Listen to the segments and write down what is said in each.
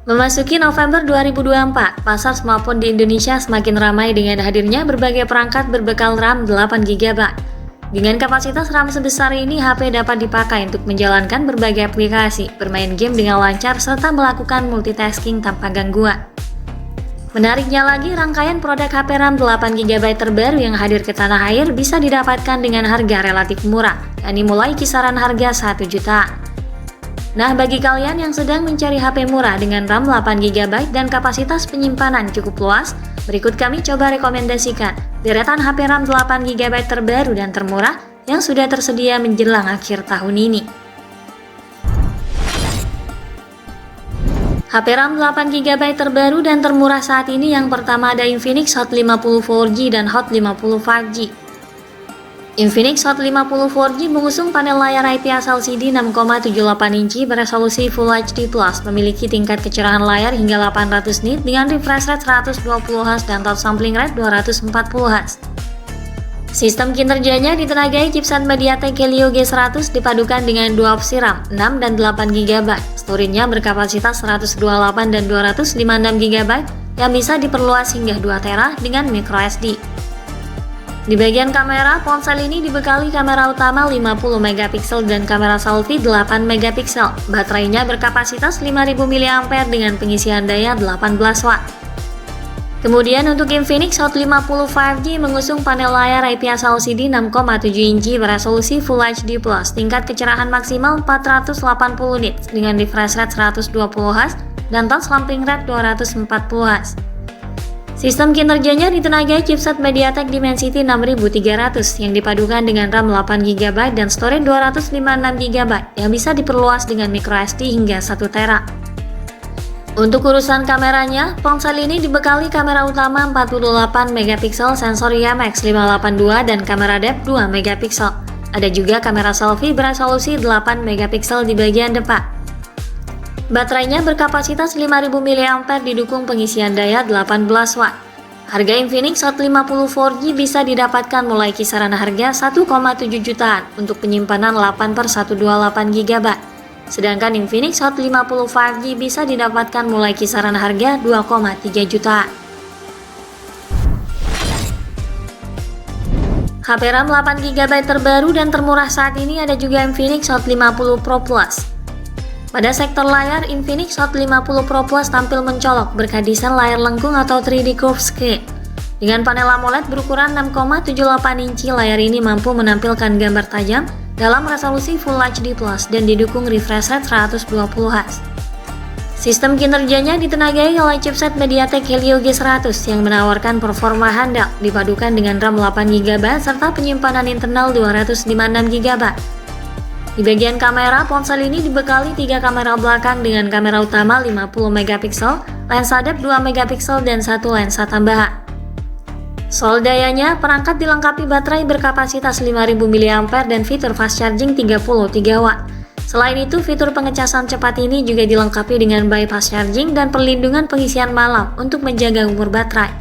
Memasuki November 2024, pasar smartphone di Indonesia semakin ramai dengan hadirnya berbagai perangkat berbekal RAM 8GB. Dengan kapasitas RAM sebesar ini, HP dapat dipakai untuk menjalankan berbagai aplikasi, bermain game dengan lancar, serta melakukan multitasking tanpa gangguan. Menariknya lagi, rangkaian produk HP RAM 8GB terbaru yang hadir ke tanah air bisa didapatkan dengan harga relatif murah, yakni mulai kisaran harga 1 jutaan. Nah, bagi kalian yang sedang mencari HP murah dengan RAM 8GB dan kapasitas penyimpanan cukup luas, berikut kami coba rekomendasikan deretan HP RAM 8GB terbaru dan termurah yang sudah tersedia menjelang akhir tahun ini. HP RAM 8GB terbaru dan termurah saat ini yang pertama ada Infinix Hot 50 4G dan Hot 50 5G. Infinix Hot 50 4G mengusung panel layar IPS LCD 6,78 inci beresolusi Full HD+, memiliki tingkat kecerahan layar hingga 800 nit dengan refresh rate 120Hz dan touch sampling rate 240Hz. Sistem kinerjanya ditenagai chipset MediaTek Helio G100 dipadukan dengan dua opsi RAM 6 dan 8GB. Storage-nya berkapasitas 128 dan 256GB yang bisa diperluas hingga 2TB dengan microSD. Di bagian kamera, ponsel ini dibekali kamera utama 50MP dan kamera selfie 8MP. Baterainya berkapasitas 5000 mAh dengan pengisian daya 18W. Kemudian untuk Infinix Hot 50 5G mengusung panel layar IPS LCD 6,7 inci beresolusi Full HD+, tingkat kecerahan maksimal 480 nit dengan refresh rate 120Hz dan touch sampling rate 240Hz. Sistem kinerjanya ditenagai chipset MediaTek Dimensity 6300 yang dipadukan dengan RAM 8GB dan storage 256GB yang bisa diperluas dengan microSD hingga 1TB. Untuk urusan kameranya, ponsel ini dibekali kamera utama 48MP, sensor IMX 582 dan kamera depth 2MP. Ada juga kamera selfie beresolusi 8MP di bagian depan. Baterainya berkapasitas 5000 mAh didukung pengisian daya 18W. Harga Infinix Hot 50 4G bisa didapatkan mulai kisaran harga 1,7 jutaan untuk penyimpanan 8/128GB. Sedangkan Infinix Hot 50 5G bisa didapatkan mulai kisaran harga 2,3 jutaan. HP RAM 8GB terbaru dan termurah saat ini ada juga Infinix Hot 50 Pro Plus. Pada sektor layar, Infinix Hot 50 Pro Plus tampil mencolok berkat desain layar lengkung atau 3D curved screen. Dengan panel AMOLED berukuran 6,78 inci, layar ini mampu menampilkan gambar tajam dalam resolusi Full HD+, dan didukung refresh rate 120Hz. Sistem kinerjanya ditenagai oleh chipset MediaTek Helio G100 yang menawarkan performa handal dipadukan dengan RAM 8GB serta penyimpanan internal 256GB. Di bagian kamera, ponsel ini dibekali 3 kamera belakang dengan kamera utama 50MP, lensa depth 2MP dan 1 lensa tambahan. Soal dayanya, perangkat dilengkapi baterai berkapasitas 5000 mAh dan fitur fast charging 33W. Selain itu, fitur pengecasan cepat ini juga dilengkapi dengan bypass charging dan perlindungan pengisian malam untuk menjaga umur baterai.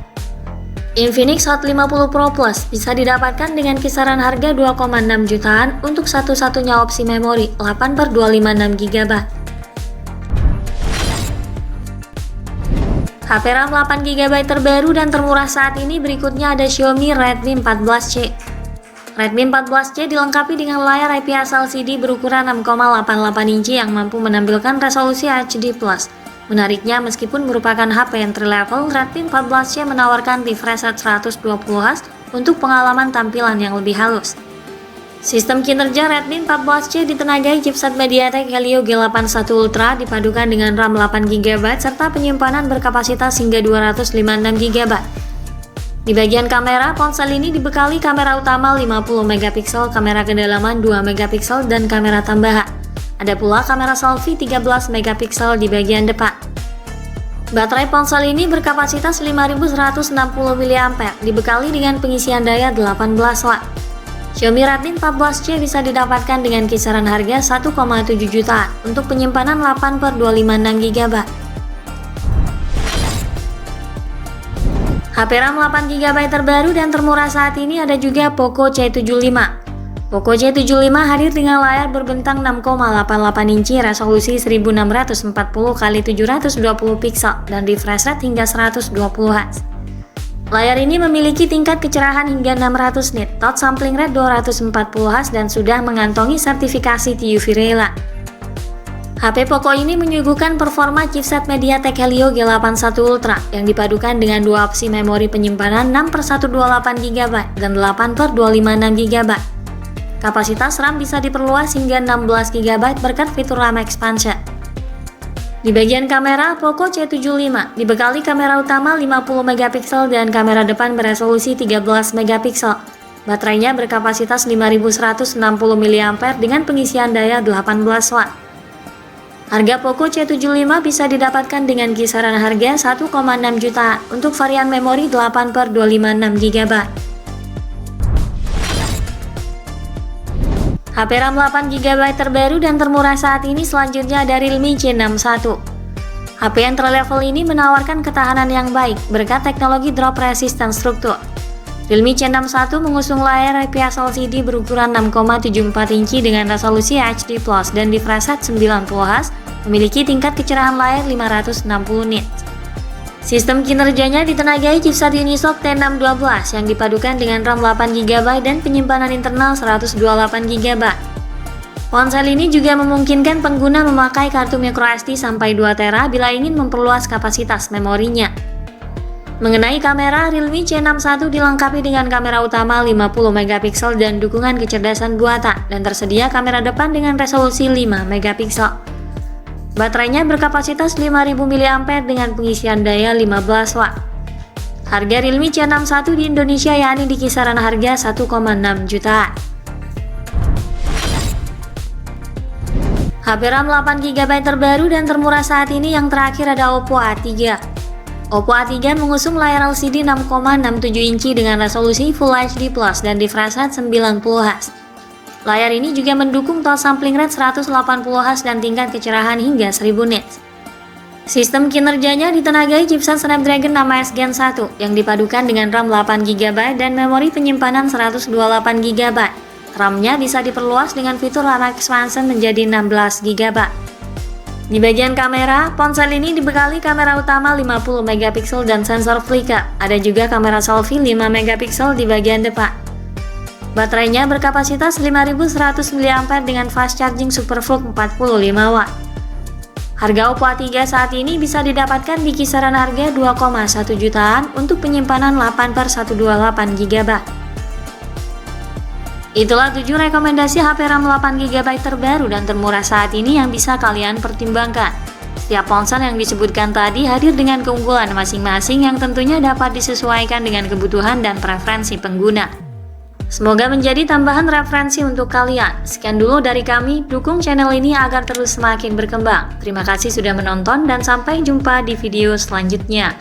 Infinix Hot 50 Pro Plus bisa didapatkan dengan kisaran harga 2,6 jutaan untuk satu-satunya opsi memori 8/256GB. HP RAM 8GB terbaru dan termurah saat ini berikutnya ada Xiaomi Redmi 14C. Redmi 14C dilengkapi dengan layar IPS LCD berukuran 6,88 inci yang mampu menampilkan resolusi HD+. Menariknya, meskipun merupakan HP entry level, Redmi 14C menawarkan refresh rate 120Hz untuk pengalaman tampilan yang lebih halus. Sistem kinerja Redmi 14C ditenagai chipset MediaTek Helio G81 Ultra dipadukan dengan RAM 8GB serta penyimpanan berkapasitas hingga 256GB. Di bagian kamera, ponsel ini dibekali kamera utama 50MP, kamera kedalaman 2MP dan kamera tambahan. Ada pula kamera selfie 13MP di bagian depan. Baterai ponsel ini berkapasitas 5160 mAh, dibekali dengan pengisian daya 18W. Xiaomi Redmi 14C bisa didapatkan dengan kisaran harga 1,7 jutaan untuk penyimpanan 8/256GB. HP RAM 8GB terbaru dan termurah saat ini ada juga Poco C75. Poco C75 hadir dengan layar berbentang 6,88 inci, resolusi 1640 x 720 piksel, dan refresh rate hingga 120 Hz. Layar ini memiliki tingkat kecerahan hingga 600 nit, touch sampling rate 240 Hz, dan sudah mengantongi sertifikasi TUV Reila. HP Poco ini menyuguhkan performa chipset MediaTek Helio G81 Ultra yang dipadukan dengan dua opsi memori penyimpanan 6/128 GB dan 8/256 GB. Kapasitas RAM bisa diperluas hingga 16 GB berkat fitur RAM expansion. Di bagian kamera, Poco C75 dibekali kamera utama 50 MP dan kamera depan beresolusi 13 MP. Baterainya berkapasitas 5160 mAh dengan pengisian daya 18 Watt. Harga Poco C75 bisa didapatkan dengan kisaran harga 1,6 juta untuk varian memori 8/256 GB. HP RAM 8 GB terbaru dan termurah saat ini selanjutnya dari Realme C61. HP entry level ini menawarkan ketahanan yang baik berkat teknologi drop resistant struktur. Realme C61 mengusung layar IPS LCD berukuran 6,74 inci dengan resolusi HD+ dan refresh rate 90 Hz, memiliki tingkat kecerahan layar 560 nits. Sistem kinerjanya ditenagai chipset Unisoc T612 yang dipadukan dengan RAM 8 GB dan penyimpanan internal 128 GB. Ponsel ini juga memungkinkan pengguna memakai kartu microSD sampai 2 TB bila ingin memperluas kapasitas memorinya. Mengenai kamera, Realme C61 dilengkapi dengan kamera utama 50 MP dan dukungan kecerdasan buatan, dan tersedia kamera depan dengan resolusi 5 MP. Baterainya berkapasitas 5000 mAh dengan pengisian daya 15 Watt. Harga Realme C61 di Indonesia yakni di kisaran harga 1,6 juta. HP RAM 8 GB terbaru dan termurah saat ini yang terakhir ada Oppo A3. Oppo A3 mengusung layar LCD 6,67 inci dengan resolusi Full HD+ dan refresh rate 90 Hz. Layar ini juga mendukung touch sampling rate 180 Hz dan tingkat kecerahan hingga 1000 nits. Sistem kinerjanya ditenagai chipset Snapdragon 6S Gen 1 yang dipadukan dengan RAM 8 GB dan memori penyimpanan 128 GB. RAM-nya bisa diperluas dengan fitur RAM expansion menjadi 16 GB. Di bagian kamera, ponsel ini dibekali kamera utama 50 MP dan sensor flicker. Ada juga kamera selfie 5 MP di bagian depan. Baterainya berkapasitas 5100 mAh dengan fast charging SuperVOOC 45 Watt. Harga Oppo A3 saat ini bisa didapatkan di kisaran harga 2,1 jutaan untuk penyimpanan 8/128 GB. Itulah 7 rekomendasi HP RAM 8 GB terbaru dan termurah saat ini yang bisa kalian pertimbangkan. Setiap ponsel yang disebutkan tadi hadir dengan keunggulan masing-masing yang tentunya dapat disesuaikan dengan kebutuhan dan preferensi pengguna. Semoga menjadi tambahan referensi untuk kalian. Sekian dulu dari kami, dukung channel ini agar terus semakin berkembang. Terima kasih sudah menonton dan sampai jumpa di video selanjutnya.